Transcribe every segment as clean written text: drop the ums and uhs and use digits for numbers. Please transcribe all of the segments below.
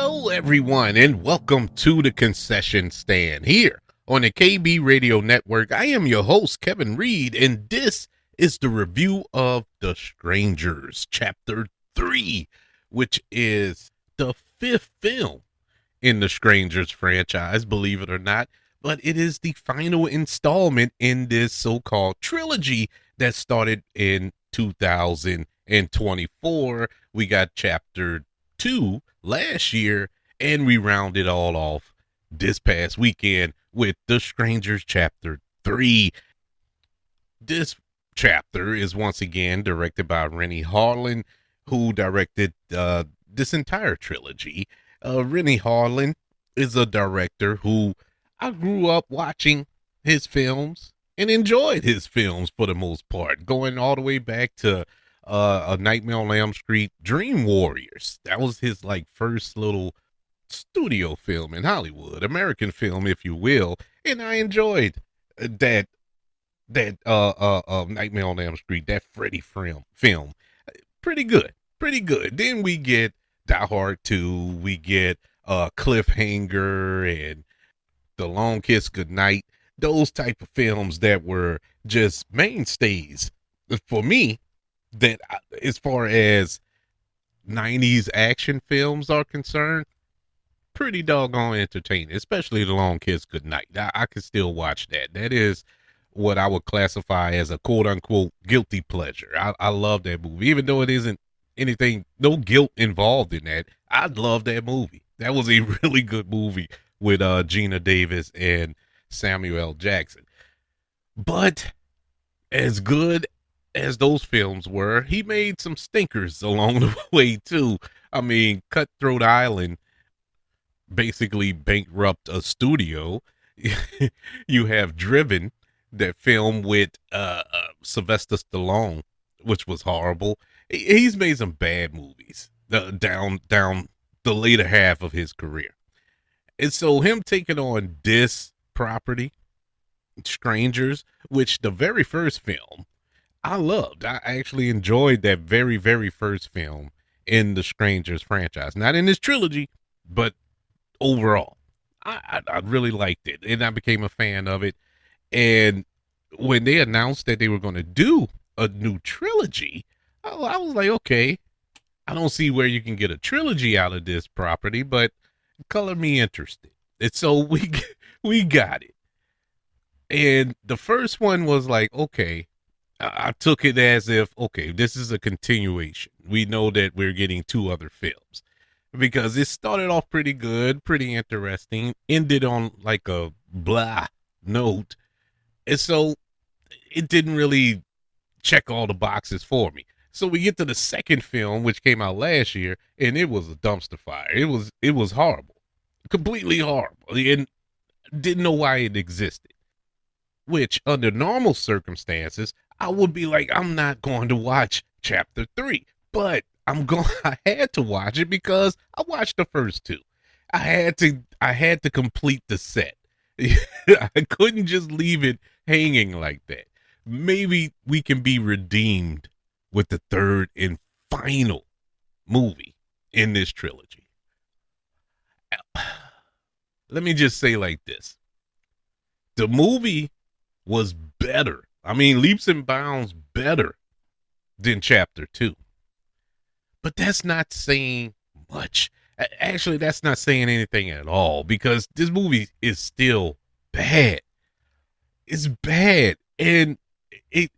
Hello, everyone, and welcome to the Concession Stand here on the KB Radio Network. I am your host, Kevin Reed, and this is the review of The Strangers, Chapter 3, which is the fifth film in the Strangers franchise, believe it or not, but it is the final installment in this so-called trilogy that started in 2024. We got Chapter 2 last year, and we rounded all off this past weekend with The Strangers Chapter 3. This chapter is once again directed by Renny Harlin, who directed this entire trilogy. Renny Harlin is a director who I grew up watching his films and enjoyed his films for the most part, going all the way back to A Nightmare on Elm Street, Dream Warriors. That was his first little studio film in Hollywood, American film, if you will. And I enjoyed that Nightmare on Elm Street, that Freddy film. Pretty good. Then we get Die Hard 2, we get Cliffhanger and The Long Kiss Goodnight. Those type of films that were just mainstays for me, that as far as 90s action films are concerned, pretty doggone entertaining, especially The Long Kiss Goodnight. I can still watch that. That is what I would classify as a quote unquote guilty pleasure. I love that movie, even though it isn't anything, no guilt involved in that. I love that movie. That was a really good movie with Gina Davis and Samuel L. Jackson. But as good as those films were, he made some stinkers along the way too. I mean, Cutthroat Island basically bankrupt a studio. You have Driven, that film with Sylvester Stallone, which was horrible. He's made some bad movies down the later half of his career. And so him taking on this property, Strangers, which the very first film I loved. I actually enjoyed that very, very first film in the Strangers franchise. Not in this trilogy, but overall. I really liked it, and I became a fan of it. And when they announced that they were going to do a new trilogy, I was like, okay, I don't see where you can get a trilogy out of this property, but color me interested. And so we got it. And the first one was like, okay, I took it as if, okay, this is a continuation. We know that we're getting two other films, because it started off pretty good, pretty interesting, ended on like a blah note. And so it didn't really check all the boxes for me. So we get to the second film, which came out last year, and it was a dumpster fire. It was horrible, completely horrible, and didn't know why it existed. Which, under normal circumstances, I would be like, I'm not going to watch Chapter 3, but I had to watch it because I watched the first two. I had to complete the set. I couldn't just leave it hanging like that. Maybe we can be redeemed with the third and final movie in this trilogy. Let me just say like this. The movie was better. I mean, leaps and bounds better than Chapter 2. But that's not saying much. Actually, that's not saying anything at all, because this movie is still bad. It's bad. And it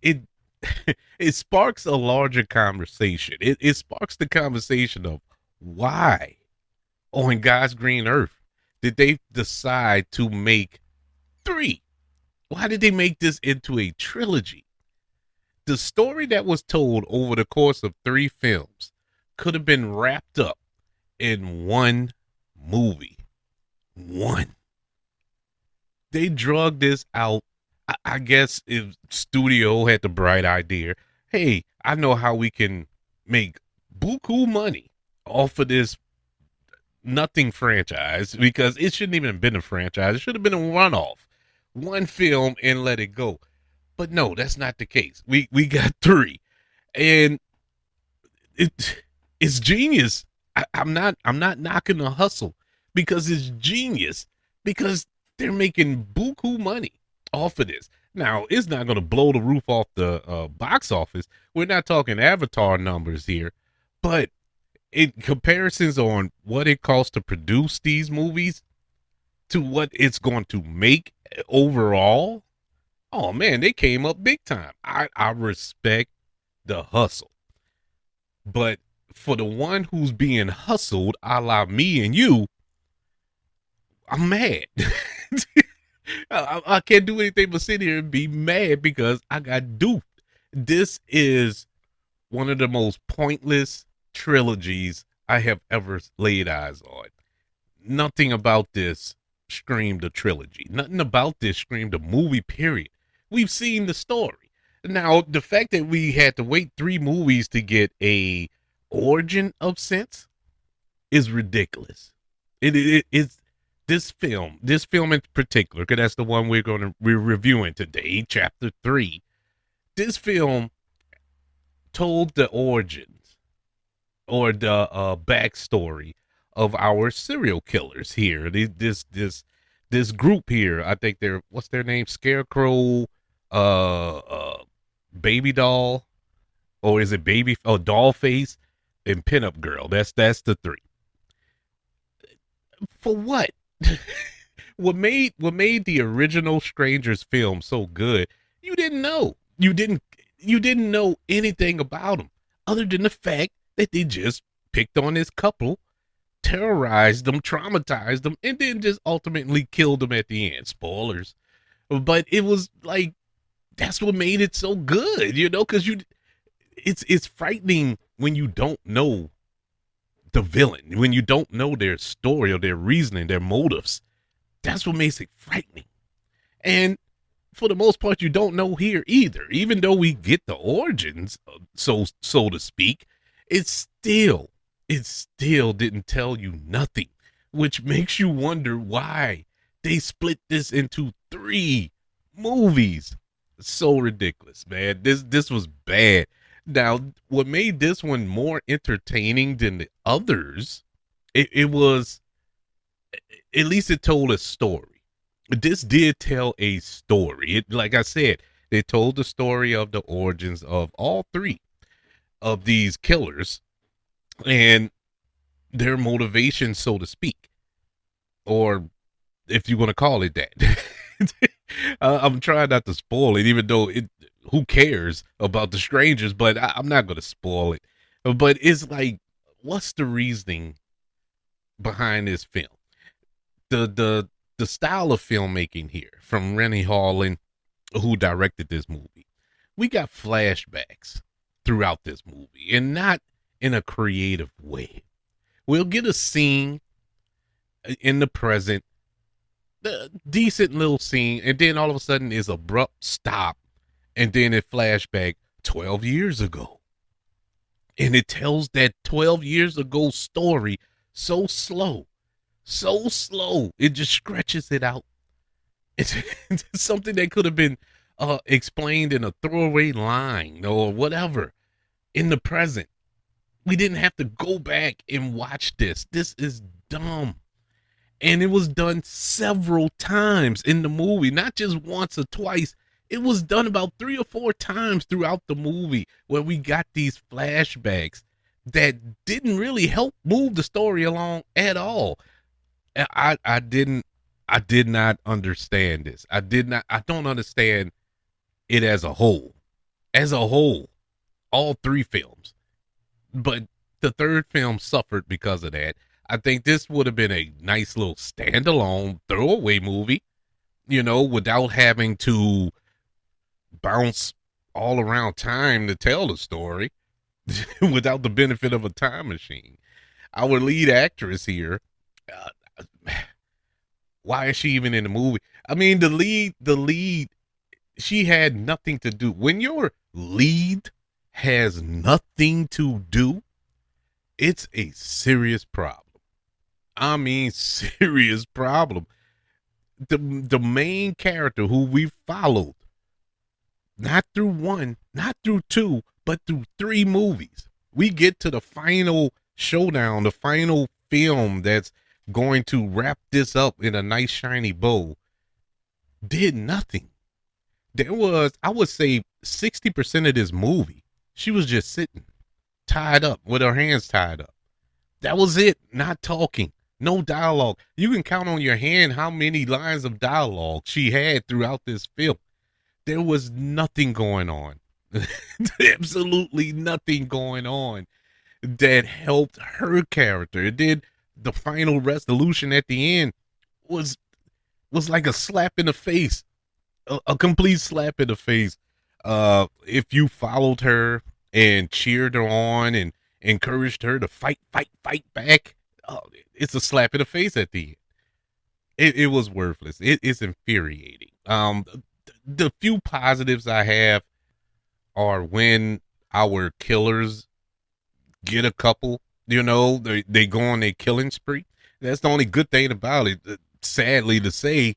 it sparks a larger conversation. It sparks the conversation of why on God's green earth did they decide to make 3? Why did they make this into a trilogy? The story that was told over the course of 3 films could have been wrapped up in one movie. One. They drugged this out. I guess if studio had the bright idea, hey, I know how we can make buku money off of this nothing franchise, because it shouldn't even have been a franchise. It should have been a runoff. One film and let it go. But no, that's not the case. We got 3. And it's genius I'm not knocking the hustle because it's genius, because they're making buku money off of this. Now, it's not going to blow the roof off the box office. We're not talking Avatar numbers here, but in comparisons on what it costs to produce these movies to what it's going to make overall, oh man, they came up big time. I respect the hustle. But for the one who's being hustled, a la me and you, I'm mad. I can't do anything but sit here and be mad because I got duped. This is one of the most pointless trilogies I have ever laid eyes on. Nothing about this screamed a trilogy. Nothing about this screamed a movie, period. We've seen the story. Now, the fact that we had to wait 3 movies to get a origin of sense is ridiculous. It's this film in particular, because that's the one we're reviewing today, chapter 3. This film told the origins or the backstory of our serial killers here. This group here, I think what's their name? Scarecrow, Baby Doll, or is it Baby? Oh, Doll Face, and Pinup Girl. That's the 3. For what? What made the original Strangers film so good? You didn't know. You didn't know anything about them other than the fact that they just picked on this couple, terrorized them, traumatized them, and then just ultimately killed them at the end. Spoilers. But it was like, that's what made it so good, because it's frightening when you don't know the villain, when you don't know their story or their reasoning, their motives. That's what makes it frightening. And for the most part, you don't know here either. Even though we get the origins, so to speak, it still didn't tell you nothing, which makes you wonder why they split this into 3 movies. So ridiculous, man. This was bad. Now, what made this one more entertaining than the others, it was, at least it told a story. This did tell a story. Like I said, they told the story of the origins of all 3 of these killers and their motivation, so to speak, or if you want to call it that. I'm trying not to spoil it, even though who cares about the Strangers, but I'm not going to spoil it. But it's like, what's the reasoning behind this film? The style of filmmaking here from Renny Harlin, who directed this movie. We got flashbacks throughout this movie, and not in a creative way. We'll get a scene in the present, the decent little scene, and then all of a sudden is abrupt stop, and then it flashback 12 years ago. And it tells that 12 years ago story so slow. It just stretches it out. It's something that could have been explained in a throwaway line or whatever in the present. We didn't have to go back and watch this. This is dumb. And it was done several times in the movie, not just once or twice. It was done about 3 or 4 times throughout the movie where we got these flashbacks that didn't really help move the story along at all. I did not understand this. I don't understand it as a whole. As a whole, all 3 films. But the 3rd film suffered because of that. I think this would have been a nice little standalone throwaway movie, without having to bounce all around time to tell the story, without the benefit of a time machine. Our lead actress here, why is she even in the movie? I mean, the lead, she had nothing to do. When your lead has nothing to do, it's a serious problem. I mean, serious problem. The main character who we followed, not through 1, not through 2, but through 3 movies. We get to the final showdown, the final film that's going to wrap this up in a nice shiny bow, did nothing. There was, I would say, 60% of this movie, she was just sitting, tied up, with her hands tied up. That was it. Not talking. No dialogue. You can count on your hand how many lines of dialogue she had throughout this film. There was nothing going on. Absolutely nothing going on that helped her character. It did. The final resolution at the end was was like a slap in the face, a complete slap in the face. If you followed her and cheered her on and encouraged her to fight, fight, fight back, it's a slap in the face at the end. It was worthless. It's infuriating. The few positives I have are when our killers get a couple, they go on a killing spree. That's the only good thing about it. Sadly to say,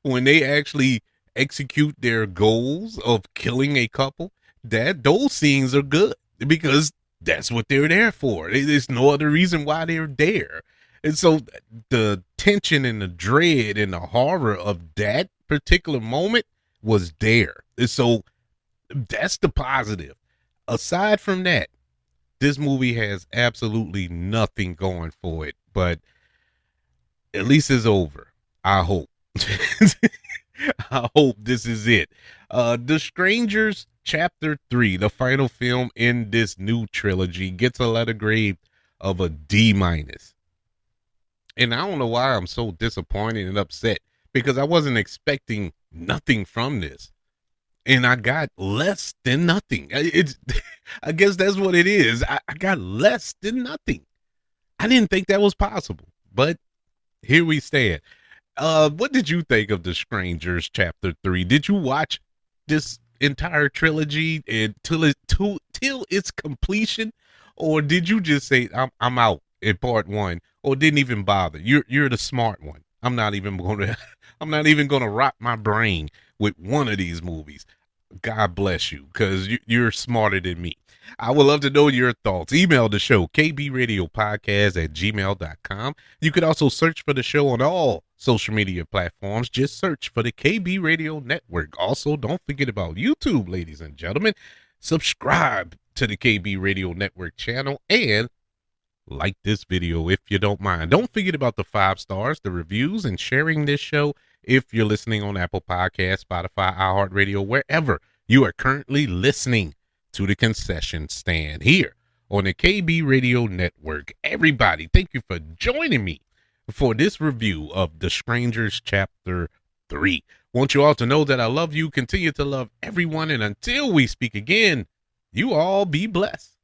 when they actually execute their goals of killing a couple, that those scenes are good because that's what they're there for. There's no other reason why they're there. And so the tension and the dread and the horror of that particular moment was there. And so that's the positive. Aside from that, this movie has absolutely nothing going for it, but at least it's over. I hope. I hope this is it. The Strangers Chapter 3, the final film in this new trilogy, gets a letter grade of a D-. And I don't know why I'm so disappointed and upset, because I wasn't expecting nothing from this. And I got less than nothing. I guess that's what it is. I got less than nothing. I didn't think that was possible, but here we stand. What did you think of The Strangers Chapter 3? Did you watch this entire trilogy till its completion, or did you just say I'm out in part 1, or didn't even bother? You're the smart one. I'm not even gonna rock my brain with one of these movies. God bless you, because you're smarter than me. I would love to know your thoughts. Email the show, kbradiopodcast@gmail.com. You could also search for the show on all social media platforms. Just search for the KB Radio Network. Also, don't forget about YouTube, ladies and gentlemen. Subscribe to the KB Radio Network channel and like this video if you don't mind. Don't forget about the 5 stars, the reviews, and sharing this show if you're listening on Apple Podcasts, Spotify, iHeartRadio, wherever you are currently listening to the concession stand here on the KB Radio Network. Everybody, thank you for joining me for this review of The Strangers Chapter 3. Want you all to know that I love you, continue to love everyone, and until we speak again, you all be blessed.